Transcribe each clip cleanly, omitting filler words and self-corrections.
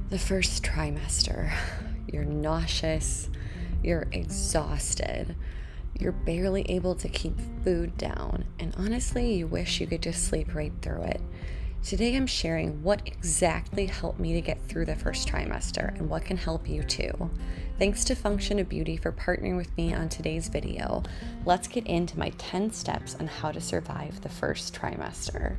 The first trimester, you're nauseous, you're exhausted, you're barely able to keep food down, and honestly, you wish you could just sleep right through it. Today I'm sharing what exactly helped me to get through the first trimester and what can help you too. Thanks to Function of Beauty for partnering with me on today's video. Let's get into my 10 steps on how to survive the first trimester.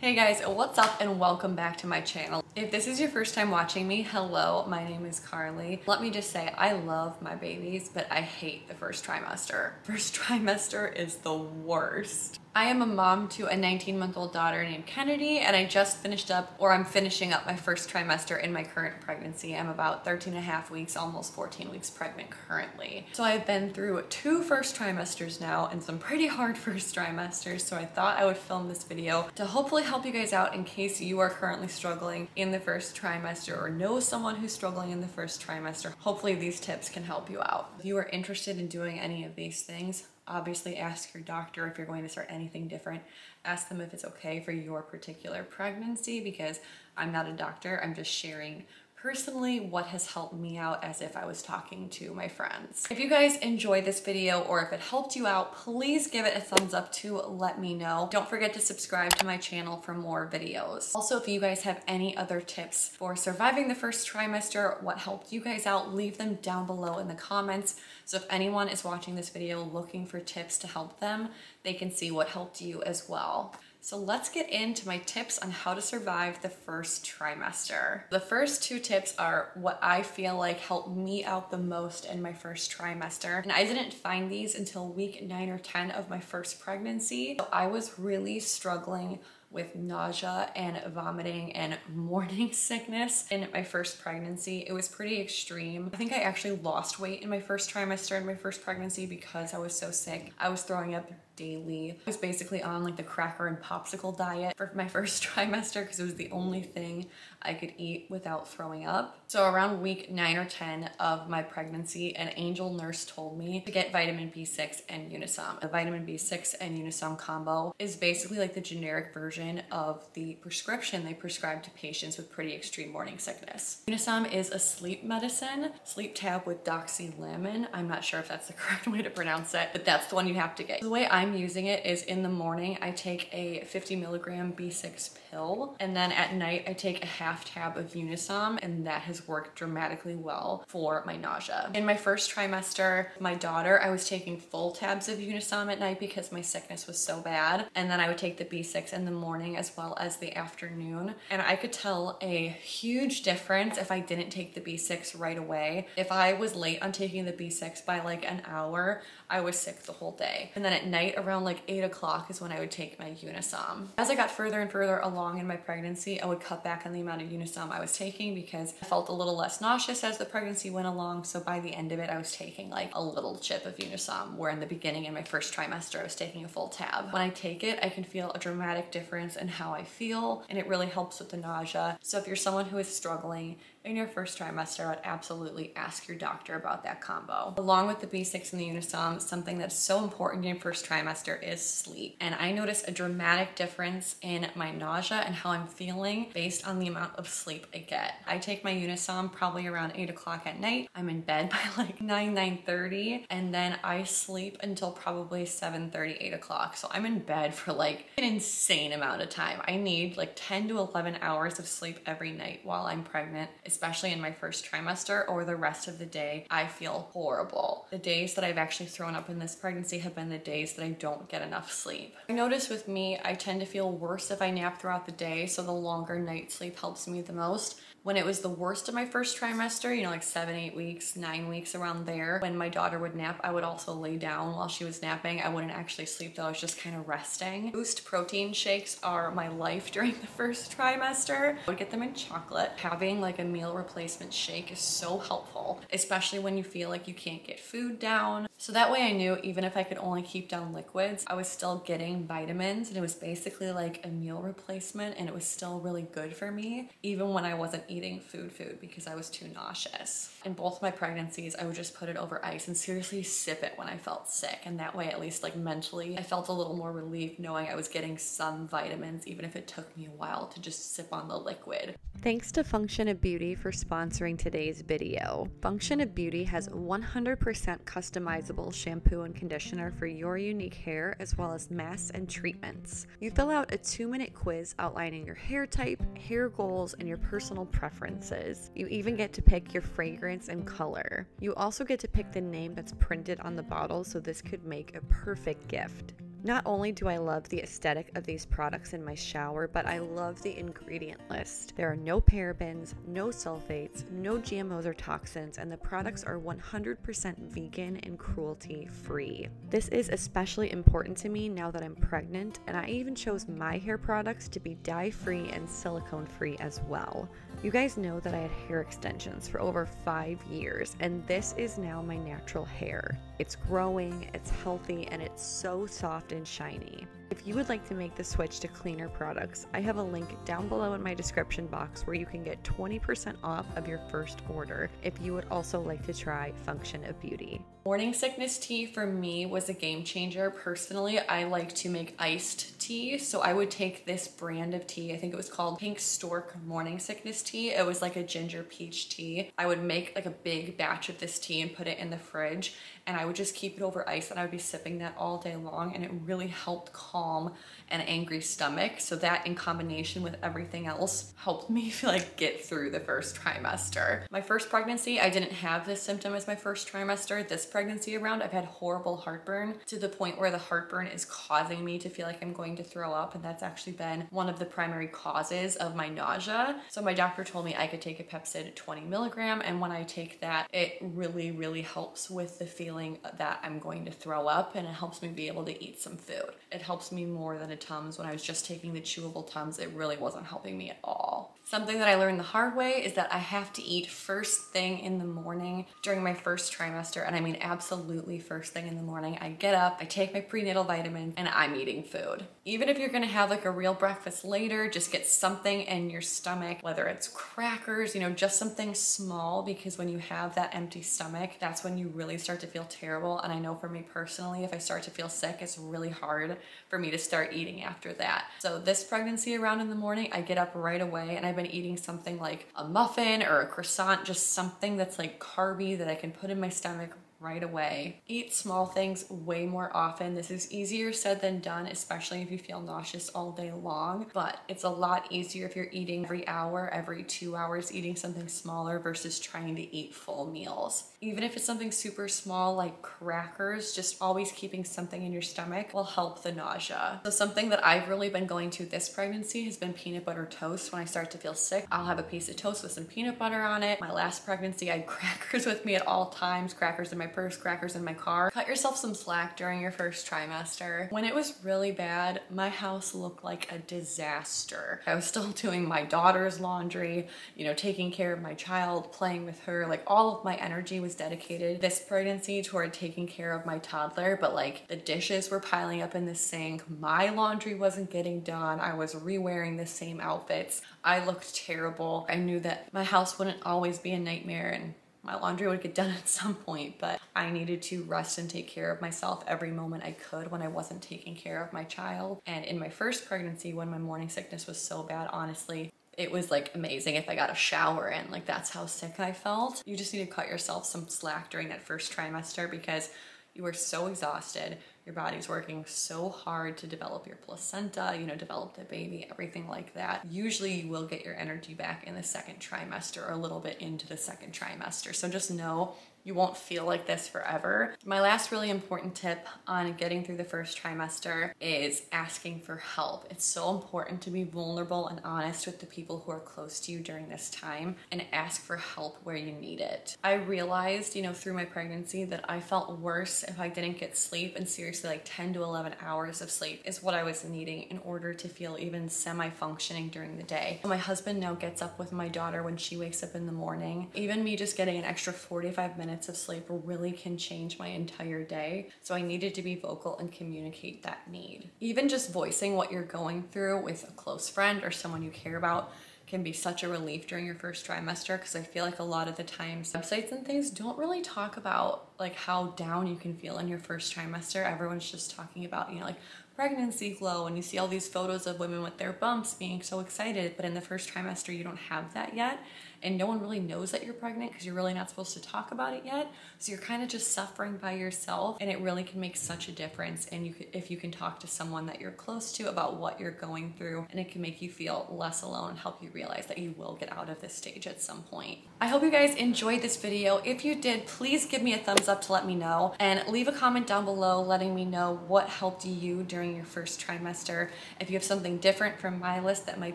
Hey guys, what's up and welcome back to my channel. If this is your first time watching me, hello, my name is Carly. Let me just say, I love my babies, but I hate the first trimester. First trimester is the worst. I am a mom to a 19-month-old daughter named Kennedy, and I just I'm finishing up my first trimester in my current pregnancy. I'm about 13 and a half weeks, almost 14 weeks pregnant currently. So I've been through 2 first trimesters now and some pretty hard first trimesters, so I thought I would film this video to hopefully help you guys out in case you are currently struggling in the first trimester or know someone who's struggling in the first trimester. Hopefully these tips can help you out. If you are interested in doing any of these things, obviously ask your doctor if you're going to start anything different. Ask them if it's okay for your particular pregnancy, because I'm not a doctor. I'm just sharing personally what has helped me out as if I was talking to my friends. If you guys enjoyed this video or if it helped you out, please give it a thumbs up to let me know. Don't forget to subscribe to my channel for more videos. Also, if you guys have any other tips for surviving the first trimester, what helped you guys out, leave them down below in the comments. So if anyone is watching this video looking for tips to help them, they can see what helped you as well. So let's get into my tips on how to survive the first trimester. The first 2 tips are what I feel like helped me out the most in my first trimester. And I didn't find these until week 9 or 10 of my first pregnancy. So I was really struggling with nausea and vomiting and morning sickness in my first pregnancy. It was pretty extreme. I think I actually lost weight in my first trimester in my first pregnancy because I was so sick. I was throwing up daily. I was basically on like the cracker and popsicle diet for my first trimester because it was the only thing I could eat without throwing up. So around week 9 or 10 of my pregnancy, an angel nurse told me to get vitamin B6 and Unisom. The vitamin B6 and Unisom combo is basically like the generic version of the prescription they prescribe to patients with pretty extreme morning sickness. Unisom is a sleep medicine, sleep tab with doxylamine. I'm not sure if that's the correct way to pronounce it, but that's the one you have to get. The way I'm using it is in the morning, I take a 50 milligram B6 pill, and then at night I take a half tab of Unisom, and that has worked dramatically well for my nausea. In my first trimester, my daughter, I was taking full tabs of Unisom at night because my sickness was so bad, and then I would take the B6 in the morning as well as the afternoon, and I could tell a huge difference if I didn't take the B6 right away. If I was late on taking the B6 by like an hour, I was sick the whole day. And then at night around like 8 o'clock is when I would take my Unisom. As I got further and further along in my pregnancy, I would cut back on the amount of Unisom I was taking because I felt a little less nauseous as the pregnancy went along. So by the end of it, I was taking like a little chip of Unisom, where in the beginning in my first trimester, I was taking a full tab. When I take it, I can feel a dramatic difference in how I feel, and it really helps with the nausea. So if you're someone who is struggling in your first trimester, I'd absolutely ask your doctor about that combo. Along with the B6 and the Unisom, something that's so important in your first trimester is sleep. And I noticed a dramatic difference in my nausea and how I'm feeling based on the amount of sleep I get. I take my Unisom probably around 8 o'clock at night. I'm in bed by like 9:30, and then I sleep until probably 7:30, 8 o'clock. So I'm in bed for like an insane amount of time. I need like 10 to 11 hours of sleep every night while I'm pregnant, especially in my first trimester, or the rest of the day, I feel horrible. The days that I've actually thrown up in this pregnancy have been the days that I don't get enough sleep. I notice with me, I tend to feel worse if I nap throughout the day, so the longer night sleep helps me the most. When it was the worst of my first trimester, you know, like 7, 8 weeks, 9 weeks around there, when my daughter would nap, I would also lay down while she was napping. I wouldn't actually sleep though, I was just kind of resting. Boost protein shakes are my life during the first trimester. I would get them in chocolate. Having like a meal replacement shake is so helpful, especially when you feel like you can't get food down. So that way I knew even if I could only keep down liquids, I was still getting vitamins, and it was basically like a meal replacement, and it was still really good for me, even when I wasn't eating eating food because I was too nauseous. In both my pregnancies, I would just put it over ice and seriously sip it when I felt sick. And that way, at least like mentally, I felt a little more relief knowing I was getting some vitamins, even if it took me a while to just sip on the liquid. Thanks to Function of Beauty for sponsoring today's video. Function of Beauty has 100% customizable shampoo and conditioner for your unique hair, as well as masks and treatments. You fill out a 2-minute quiz outlining your hair type, hair goals, and your personal preferences. You even get to pick your fragrance and color. You also get to pick the name that's printed on the bottle, so this could make a perfect gift. Not only do I love the aesthetic of these products in my shower, but I love the ingredient list. There are no parabens, no sulfates, no GMOs or toxins, and the products are 100% vegan and cruelty-free. This is especially important to me now that I'm pregnant, and I even chose my hair products to be dye-free and silicone-free as well. You guys know that I had hair extensions for over 5 years, and this is now my natural hair. It's growing, it's healthy, and it's so soft and shiny. If you would like to make the switch to cleaner products, I have a link down below in my description box where you can get 20% off of your first order if you would also like to try Function of Beauty. Morning sickness tea for me was a game changer. Personally, I like to make iced tea, so I would take this brand of tea. I think it was called Pink Stork Morning Sickness Tea. It was like a ginger peach tea. I would make like a big batch of this tea and put it in the fridge, and I would just keep it over ice, and I would be sipping that all day long, and it really helped calm an angry stomach. So that, in combination with everything else, helped me get through the first trimester. My first pregnancy, I didn't have this symptom as my first trimester. This pregnancy around, I've had horrible heartburn to the point where the heartburn is causing me to feel like I'm going to throw up, and that's actually been one of the primary causes of my nausea. So my doctor told me I could take a PEPCID 20 milligram, and when I take that, it really helps with the feeling that I'm going to throw up, and it helps me be able to eat some food. It helps me more than a Tums. When I was just taking the chewable Tums, it really wasn't helping me at all. Something that I learned the hard way is that I have to eat first thing in the morning during my first trimester, and I mean absolutely first thing in the morning. I get up, I take my prenatal vitamins, and I'm eating food. Even if you're gonna have like a real breakfast later, just get something in your stomach, whether it's crackers, just something small, because when you have that empty stomach, that's when you really start to feel terrible. And I know for me personally, if I start to feel sick, it's really hard for me to start eating after that. So this pregnancy around in the morning, I get up right away, and I've been eating something like a muffin or a croissant, just something that's like carby that I can put in my stomach right away. Eat small things way more often. This is easier said than done, especially if you feel nauseous all day long, but it's a lot easier if you're eating every hour, every 2 hours, eating something smaller versus trying to eat full meals. Even if it's something super small like crackers, just always keeping something in your stomach will help the nausea. So something that I've really been going to this pregnancy has been peanut butter toast. When I start to feel sick, I'll have a piece of toast with some peanut butter on it. My last pregnancy, I had crackers with me at all times, crackers in my purse, crackers in my car. Cut yourself some slack during your first trimester. When it was really bad, my house looked like a disaster. I was still doing my daughter's laundry, taking care of my child, playing with her. Like, all of my energy was dedicated this pregnancy toward taking care of my toddler, but the dishes were piling up in the sink. My laundry wasn't getting done. I was re-wearing the same outfits. I looked terrible. I knew that my house wouldn't always be a nightmare, and my laundry would get done at some point, but I needed to rest and take care of myself every moment I could when I wasn't taking care of my child. And in my first pregnancy, when my morning sickness was so bad, honestly, it was amazing if I got a shower in. That's how sick I felt. You just need to cut yourself some slack during that first trimester because you are so exhausted. Your body's working so hard to develop your placenta, develop the baby, everything like that. Usually you will get your energy back in the second trimester or a little bit into the second trimester. So just know you won't feel like this forever. My last really important tip on getting through the first trimester is asking for help. It's so important to be vulnerable and honest with the people who are close to you during this time and ask for help where you need it. I realized, through my pregnancy that I felt worse if I didn't get sleep, and seriously 10 to 11 hours of sleep is what I was needing in order to feel even semi-functioning during the day. My husband now gets up with my daughter when she wakes up in the morning. Even me just getting an extra 45 minutes of sleep really can change my entire day. So I needed to be vocal and communicate that need. Even just voicing what you're going through with a close friend or someone you care about can be such a relief during your first trimester, because I feel like a lot of the times websites and things don't really talk about like how down you can feel in your first trimester. Everyone's just talking about, you know, like pregnancy glow, and you see all these photos of women with their bumps being so excited, but in the first trimester you don't have that yet, and no one really knows that you're pregnant because you're really not supposed to talk about it yet. So you're kind of just suffering by yourself, and it really can make such a difference. And if you can talk to someone that you're close to about what you're going through, and it can make you feel less alone and help you realize that you will get out of this stage at some point. I hope you guys enjoyed this video. If you did, please give me a thumbs up to let me know, and leave a comment down below letting me know what helped you during your first trimester. If you have something different from my list that might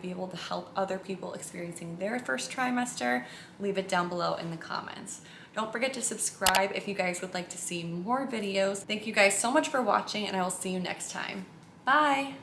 be able to help other people experiencing their first trimester, leave it down below in the comments. Don't forget to subscribe if you guys would like to see more videos. Thank you guys so much for watching, and I will see you next time. Bye!